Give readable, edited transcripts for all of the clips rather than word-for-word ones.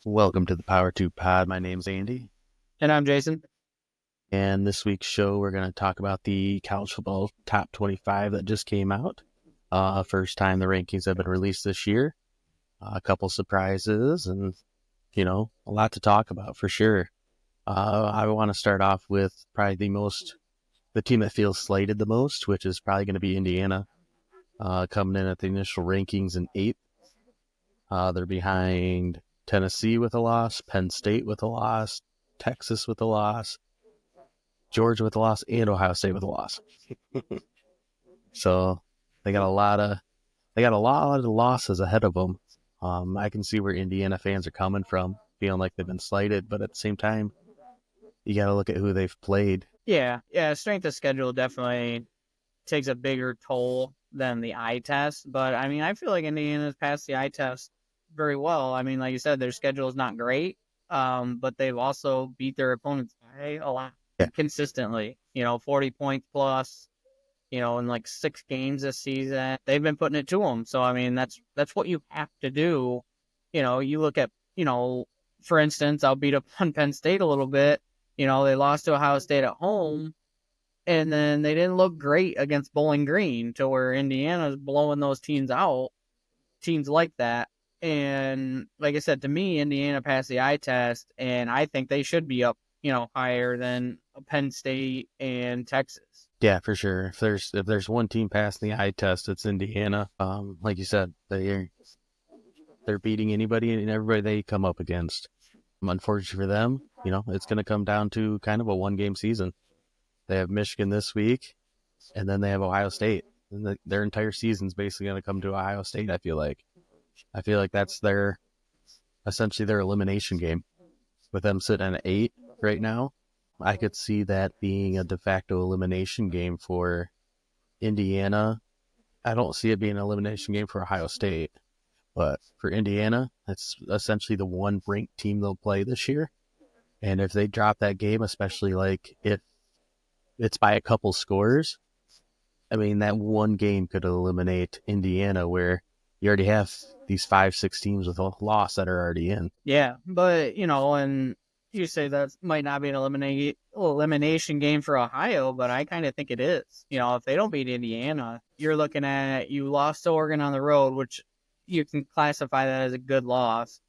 Welcome to the Power 2 Pod. My name's Andy. And I'm Jason. And this week's show, we're going to talk about the college football top 25 that just came out. First time the rankings have been released this year. A couple surprises and, a lot to talk about for sure. I want to start off with probably the team that feels slighted the most, which is probably going to be Indiana, coming in at the initial rankings in 8th. They're behind Tennessee with a loss, Penn State with a loss, Texas with a loss, Georgia with a loss, and Ohio State with a loss. So they got a lot of losses ahead of them. I can see where Indiana fans are coming from, feeling like they've been slighted, but at the same time, you got to look at who they've played. Yeah. Strength of schedule definitely takes a bigger toll than the eye test. But I mean, I feel like Indiana's passed the eye test very well. I mean, like you said, their schedule is not great, but they've also beat their opponents by a lot consistently. 40 points plus. In like 6 games this season, they've been putting it to them. So I mean, that's what you have to do. You look at for instance, I'll beat up on Penn State a little bit. They lost to Ohio State at home, and then they didn't look great against Bowling Green, to where Indiana's blowing those teams out, teams like that. And like I said, to me, Indiana passed the eye test, and I think they should be up, higher than Penn State and Texas. Yeah, for sure. If there's one team passing the eye test, it's Indiana. Like you said, they're beating anybody and everybody they come up against. Unfortunately for them, it's going to come down to kind of a one-game season. They have Michigan this week, and then they have Ohio State. And their entire season's basically going to come to Ohio State, I feel like. I feel like that's essentially their elimination game. With them sitting at 8 right now, I could see that being a de facto elimination game for Indiana. I don't see it being an elimination game for Ohio State. But for Indiana, it's essentially the one ranked team they'll play this year. And if they drop that game, especially like if it's by a couple scores, I mean, that one game could eliminate Indiana, where you already have these 5-6 teams with a loss that are already in. Yeah, but, and you say that might not be an elimination game for Ohio, but I kind of think it is. If they don't beat Indiana, you're looking at, you lost to Oregon on the road, which you can classify that as a good loss.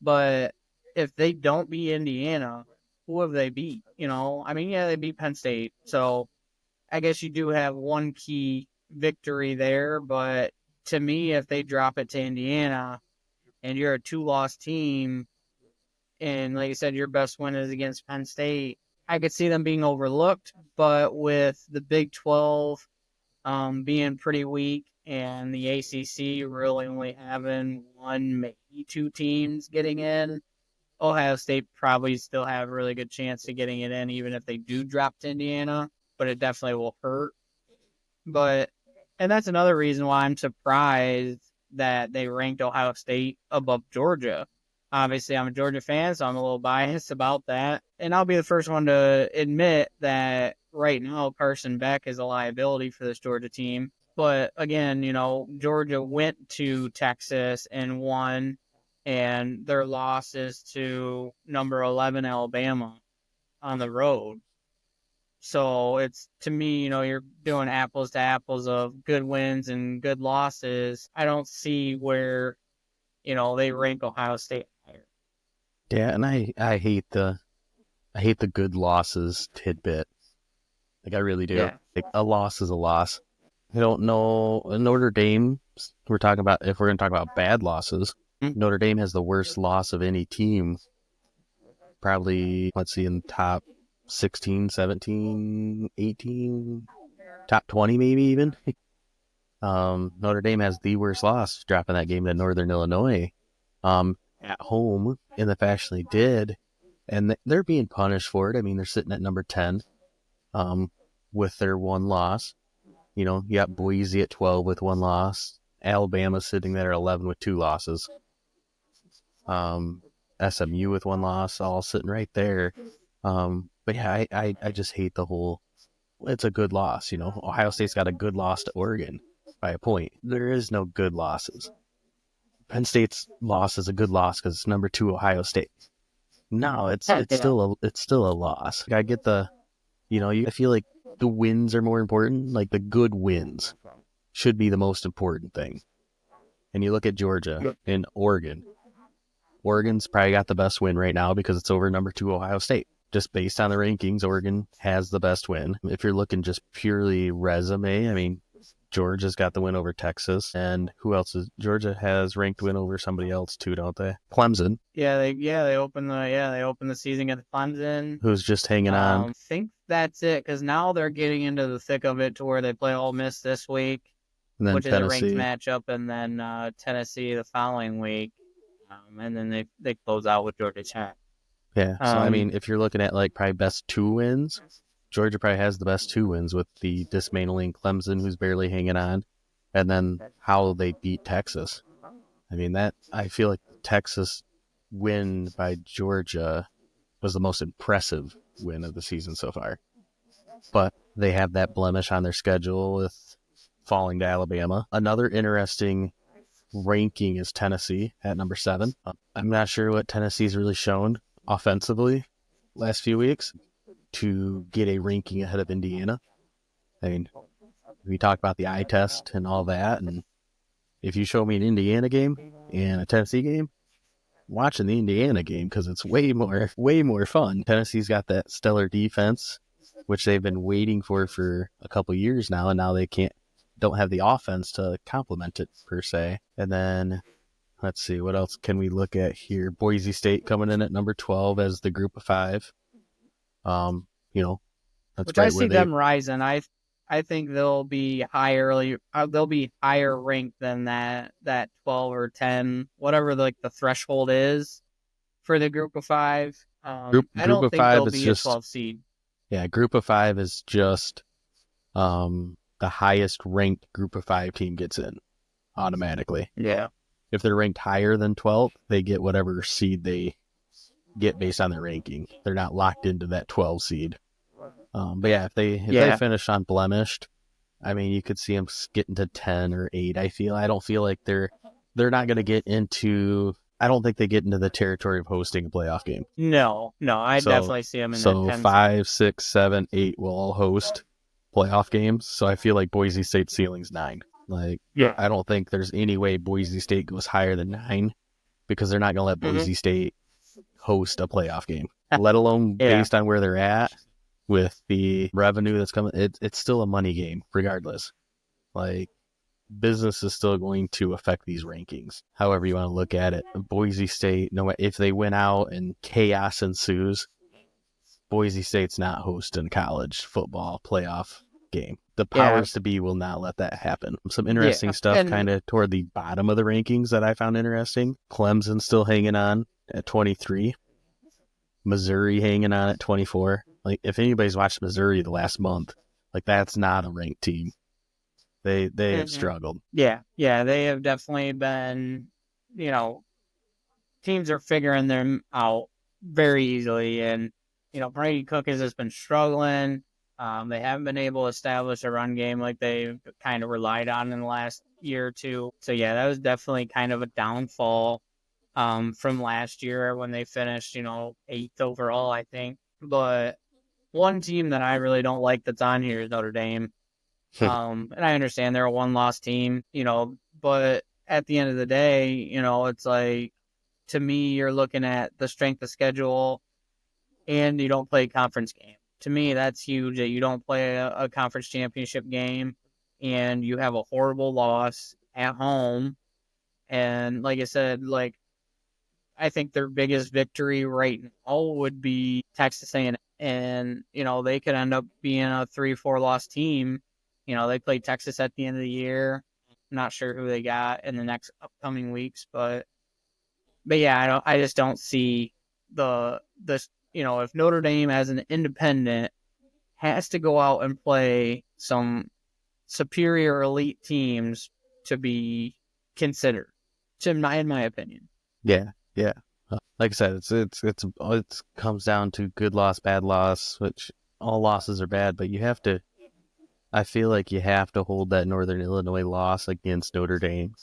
But if they don't beat Indiana, who have they beat? I mean, yeah, they beat Penn State. So I guess you do have one key victory there. But to me, if they drop it to Indiana and you're a 2-loss team, and like I said, your best win is against Penn State, I could see them being overlooked. But with the Big 12 being pretty weak, and the ACC really only having 1, maybe 2 teams getting in, Ohio State probably still have a really good chance of getting it in, even if they do drop to Indiana, but it definitely will hurt. And that's another reason why I'm surprised that they ranked Ohio State above Georgia. Obviously, I'm a Georgia fan, so I'm a little biased about that. And I'll be the first one to admit that right now Carson Beck is a liability for this Georgia team. But again, Georgia went to Texas and won, and their loss is to number 11 Alabama on the road. So it's, to me, you're doing apples to apples of good wins and good losses. I don't see where, they rank Ohio State higher. Yeah, and I hate the good losses tidbit. Like, I really do. Yeah. Like, a loss is a loss. I don't know. Notre Dame, if we're going to talk about bad losses, Notre Dame has the worst loss of any team. Probably, let's see, in the top 16, 17, 18, top 20 maybe even. Notre Dame has the worst loss, dropping that game to Northern Illinois at home in the fashion they did. And they're being punished for it. I mean, they're sitting at number 10 with their one loss. You got Boise at 12 with one loss. Alabama sitting there at 11 with 2 losses. SMU with 1 loss, all sitting right there. But yeah, I just hate the whole, it's a good loss. Ohio State's got a good loss to Oregon by a point. There is no good losses. Penn State's loss is a good loss because it's number 2 Ohio State. No, it's Yeah. still a loss. I get the, I feel like the wins are more important. Like the good wins should be the most important thing. And you look at Georgia and Oregon. Oregon's probably got the best win right now because it's over number 2 Ohio State. Just based on the rankings, Oregon has the best win. If you're looking just purely resume, I mean, Georgia's got the win over Texas, and who else is Georgia has ranked win over somebody else too, don't they? Clemson. They opened the season against Clemson. Who's just hanging on. I think that's it because now they're getting into the thick of it to where they play Ole Miss this week, which is a ranked matchup, and then Tennessee the following week, and then they close out with Georgia Tech. Yeah, so I mean, if you're looking at like probably best 2 wins, Georgia probably has the best 2 wins with the dismantling Clemson, who's barely hanging on, and then how they beat Texas. I mean, I feel like Texas win by Georgia was the most impressive win of the season so far. But they have that blemish on their schedule with falling to Alabama. Another interesting ranking is Tennessee at number 7. I'm not sure what Tennessee's really shown offensively last few weeks to get a ranking ahead of Indiana. I mean, we talk about the eye test and all that, and if you show me an Indiana game and a Tennessee game, I'm watching the Indiana game because it's way more fun. Tennessee's got that stellar defense, which they've been waiting for a couple years now, and now they don't have the offense to complement it per se. And then let's see, what else can we look at here? Boise State coming in at number 12 as the group of 5. That's which I see them rising. I think they'll be higher. They'll be higher ranked than that 12 or 10, whatever the threshold is for the group of 5. I don't think they'll be a 12 seed. Yeah, group of 5 is just the highest ranked group of 5 team gets in automatically. Yeah. If they're ranked higher than 12, they get whatever seed they get based on their ranking. They're not locked into that 12 seed. But yeah, if they finish unblemished, I mean, you could see them getting to 10 or 8. I don't feel like they're not going to get into. I don't think they get into the territory of hosting a playoff game. No, I definitely see them in the 10. 5, 6, 7, 8 will all host playoff games. So I feel like Boise State ceiling's 9. I don't think there's any way Boise State goes higher than 9 because they're not going to let Boise State host a playoff game, let alone based on where they're at with the revenue that's coming. It's still a money game regardless. Business is still going to affect these rankings, however you want to look at it. Boise State, if they win out and chaos ensues, Boise State's not hosting college football playoff game. The powers to be will not let that happen. Some interesting stuff kind of toward the bottom of the rankings that I found interesting. Clemson still hanging on at 23. Missouri hanging on at 24. If anybody's watched Missouri the last month, that's not a ranked team. They have struggled. Yeah, they have definitely been, teams are figuring them out very easily. And, Brady Cook has just been struggling. They haven't been able to establish a run game like they've kind of relied on in the last year or two. So, yeah, that was definitely kind of a downfall from last year when they finished, 8th overall, I think. But one team that I really don't like that's on here is Notre Dame. And I understand they're a 1-loss team, but at the end of the day, it's to me, you're looking at the strength of schedule and you don't play a conference game. To me, that's huge that you don't play a conference championship game and you have a horrible loss at home. And like I said, I think their biggest victory right now would be Texas A&M. And, they could end up being a 3-4 loss team. They play Texas at the end of the year. I'm not sure who they got in the next upcoming weeks, but yeah, I just don't see if Notre Dame as an independent has to go out and play some superior elite teams to be considered, in my opinion. Yeah. Like I said, it comes down to good loss, bad loss, which all losses are bad, but I feel like you have to hold that Northern Illinois loss against Notre Dame,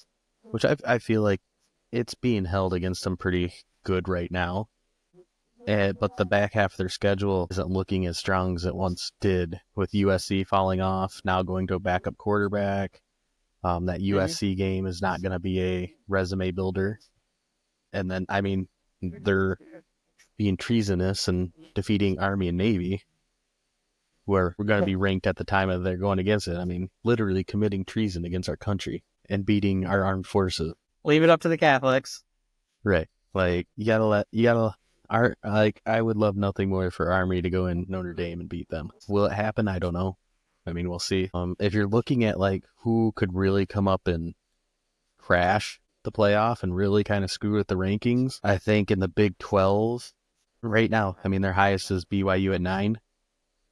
which I feel like it's being held against them pretty good right now. But the back half of their schedule isn't looking as strong as it once did, with USC falling off, now going to a backup quarterback. That USC game is not going to be a resume builder. And then, I mean, they're being treasonous and defeating Army and Navy, where we're going to be ranked at the time of they're going against it. I mean, literally committing treason against our country and beating our armed forces. Leave it up to the Catholics. Right. Like, I would love nothing more for Army to go in Notre Dame and beat them. Will it happen? I don't know. I mean, we'll see. If you're looking at like who could really come up and crash the playoff and really kind of screw with the rankings, I think in the Big 12 right now, I mean, their highest is BYU at 9.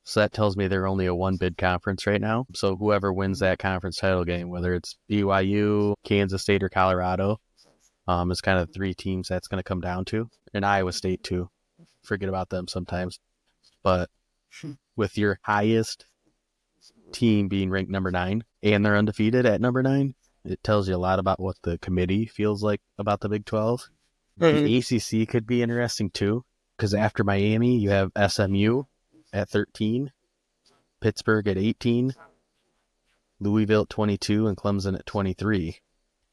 So that tells me they're only a 1-bid conference right now. So whoever wins that conference title game, whether it's BYU, Kansas State, or Colorado, is kind of 3 teams that's going to come down to. And Iowa State too. Forget about them sometimes. But with your highest team being ranked number 9 and they're undefeated at number 9, it tells you a lot about what the committee feels like about the Big 12. The ACC could be interesting too, because after Miami, you have SMU at 13, Pittsburgh at 18, Louisville at 22, and Clemson at 23.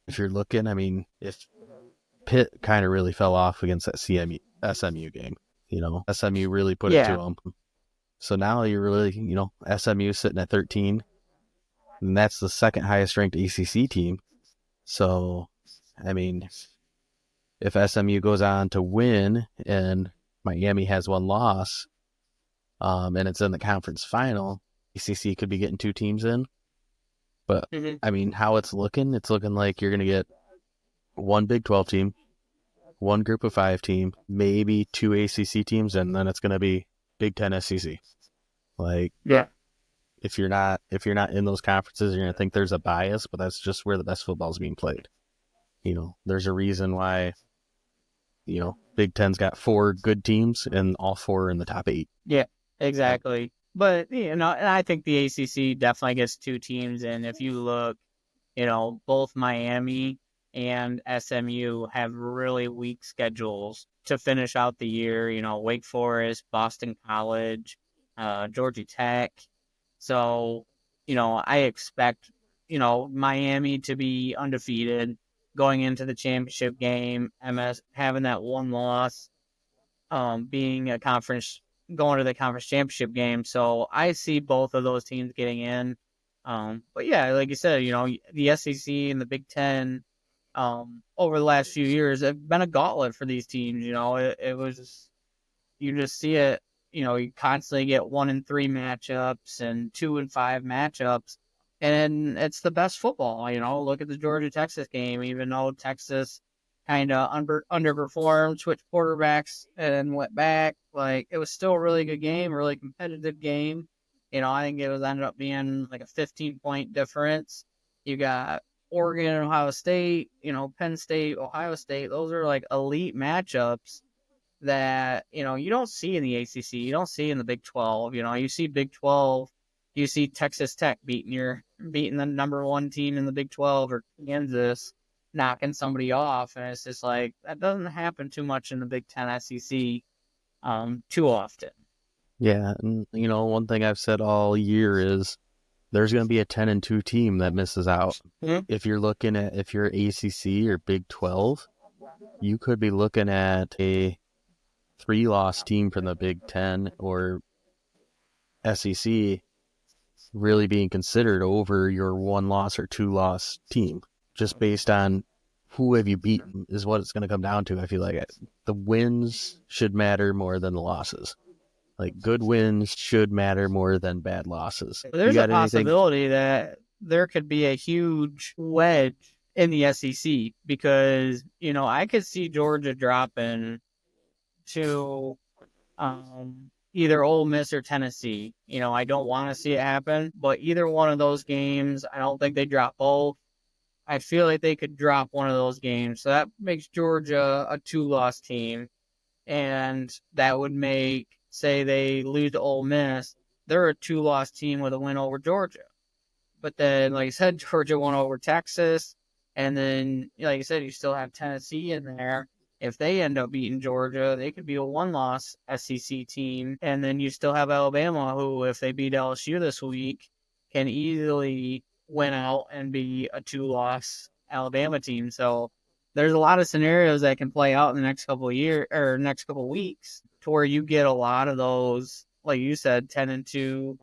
If you're looking, I mean, if Pitt kind of really fell off against that SMU game, SMU really put it to them. So now you're really, SMU sitting at 13, and that's the second highest ranked ACC team. So, I mean, if SMU goes on to win and Miami has 1 loss, and it's in the conference final, ACC could be getting 2 teams in. But, I mean, how it's looking like you're going to get 1 Big 12 team, 1 Group of 5 team, maybe 2 ACC teams, and then it's going to be Big 10 SEC. Like, yeah, if you're not in those conferences, you're going to think there's a bias, but that's just where the best football is being played. There's a reason why, Big Ten's got 4 good teams and all 4 are in the top 8. Yeah, exactly. But, and I think the ACC definitely gets 2 teams. And if you look, both Miami and SMU have really weak schedules to finish out the year. Wake Forest, Boston College, Georgia Tech. So, I expect, Miami to be undefeated going into the championship game, MS having that 1 loss, being a conference, going to the conference championship game. So I see both of those teams getting in. But yeah, like you said, the SEC and the Big Ten, over the last few years have been a gauntlet for these teams. It was, you just see it, you constantly get 1-3 matchups and 2-5 matchups. And it's the best football. Look at the Georgia-Texas game. Even though Texas kind of underperformed, switched quarterbacks, and went back, like, it was still a really good game, really competitive game. I think it ended up being like a 15-point difference. You got Oregon and Ohio State, Penn State, Ohio State. Those are like elite matchups that, you don't see in the ACC. You don't see in the Big 12. You see Big 12. You see Texas Tech beating the number 1 team in the Big 12, or Kansas knocking somebody off. And it's just like, that doesn't happen too much in the Big 10 SEC too often. Yeah, and one thing I've said all year is there's going to be a 10-2 team that misses out. If you're ACC or Big 12, you could be looking at a 3-loss team from the Big 10 or SEC really being considered over your 1-loss or 2-loss team, just based on who have you beaten is what it's going to come down to. I feel like the wins should matter more than the losses. Like, good wins should matter more than bad losses. There's a possibility that there could be a huge wedge in the SEC because, I could see Georgia dropping to either Ole Miss or Tennessee. I don't want to see it happen, but either one of those games, I don't think they drop both. I feel like they could drop one of those games. So that makes Georgia a 2-loss team. And that would make, say they lose to Ole Miss, they're a 2-loss team with a win over Georgia. But then, like I said, Georgia won over Texas, And then, like I said, you still have Tennessee in there. If they end up beating Georgia, they could be a one-loss SEC team. And then you still have Alabama, who, if they beat LSU this week, can easily win out and be a two-loss Alabama team. So there's a lot of scenarios that can play out in the next couple of years or next couple of weeks to where you get a lot of those, like you said, 10-2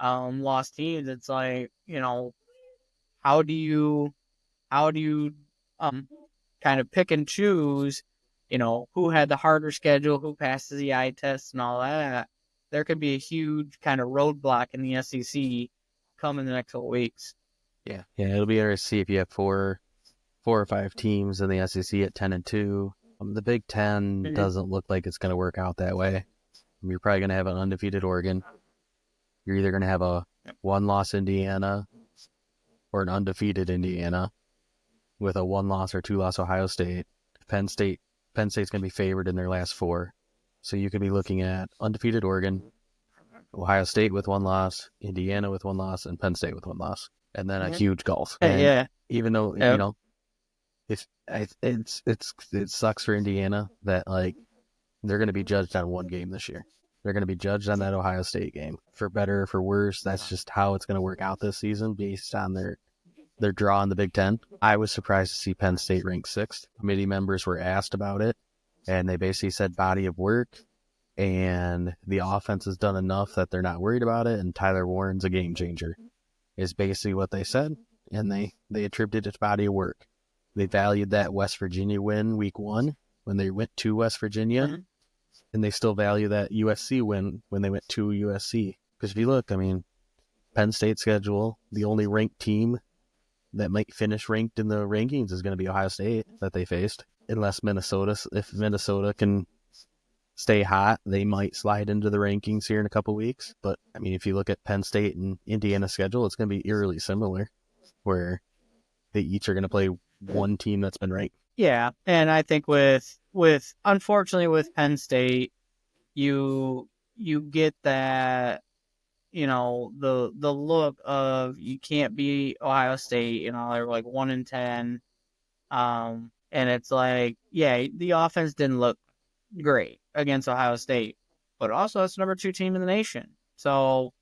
lost teams. It's like, how do you how do you kind of pick and choose, who had the harder schedule, who passes the eye test and all that? There could be a huge kind of roadblock in the SEC come in the next couple weeks. Yeah, it'll be interesting to see if you have four or five teams in the SEC at 10-2. The Big Ten doesn't look like it's going to work out that way. You're probably going to have an undefeated Oregon. You're either going to have a one-loss Indiana or an undefeated Indiana with a one-loss or two-loss Ohio State. Penn State's going to be favored in their last four. So you could be looking at undefeated Oregon, Ohio State with one loss, Indiana with one loss, and Penn State with one loss. And then a huge gulf. And even though, it sucks for Indiana that, like, they're going to be judged on one game this year. They're going to be judged on that Ohio State game. For better or for worse, that's just how it's going to work out this season based on their draw in the Big Ten. I was surprised to see Penn State ranked 6th. Committee members were asked about it, and they basically said body of work, and the offense has done enough that they're not worried about it, and Tyler Warren's a game changer, is basically what they said, and they attributed it to body of work. They valued that West Virginia win week 1 when they went to West Virginia, and they still value that USC win when they went to USC. Because if you look, Penn State's schedule, the only ranked team that might finish ranked in the rankings is going to be Ohio State that they faced. Unless if Minnesota can stay hot, they might slide into the rankings here in a couple weeks. But, if you look at Penn State and Indiana's schedule, it's going to be eerily similar, where they each are going to play one team that's been ranked. Yeah, and I think unfortunately with Penn State, you get that, the look of you can't beat Ohio State, they're like 1-10. And it's like, yeah, the offense didn't look great against Ohio State, but also it's number 2 team in the nation. So,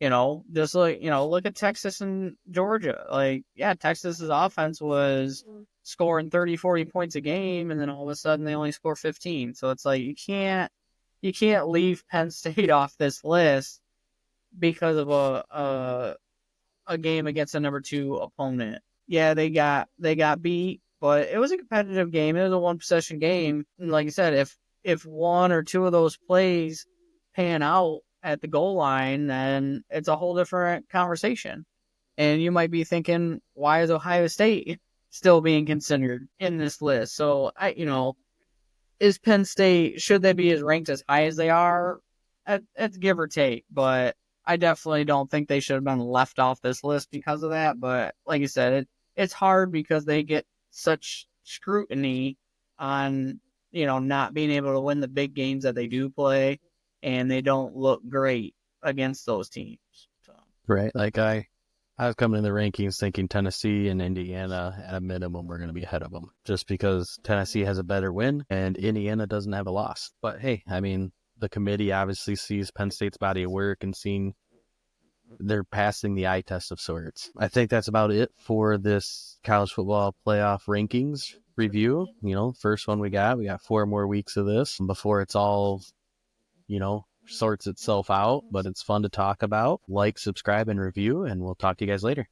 just look at Texas and Georgia. Like, yeah, Texas's offense was scoring 30, 40 points a game, and then all of a sudden they only score 15. So it's like you can't leave Penn State off this list because of a game against a number 2 opponent. Yeah, they got beat, but it was a competitive game. It was a one possession game. And like I said, if one or two of those plays pan out at the goal line, then it's a whole different conversation. And you might be thinking, why is Ohio State still being considered in this list? So is Penn State, should they be as ranked as high as they are? It's give or take, but I definitely don't think they should have been left off this list because of that. But like you said, it's hard because they get such scrutiny on, not being able to win the big games that they do play, and they don't look great against those teams. So. Right. Like I was coming in the rankings thinking Tennessee and Indiana at a minimum were going to be ahead of them just because Tennessee has a better win and Indiana doesn't have a loss. But hey, the committee obviously sees Penn State's body of work and seeing they're passing the eye test of sorts. I think that's about it for this college football playoff rankings review. First one we got 4 more weeks of this before it's all, sorts itself out, but it's fun to talk about. Like, subscribe, and review, and we'll talk to you guys later.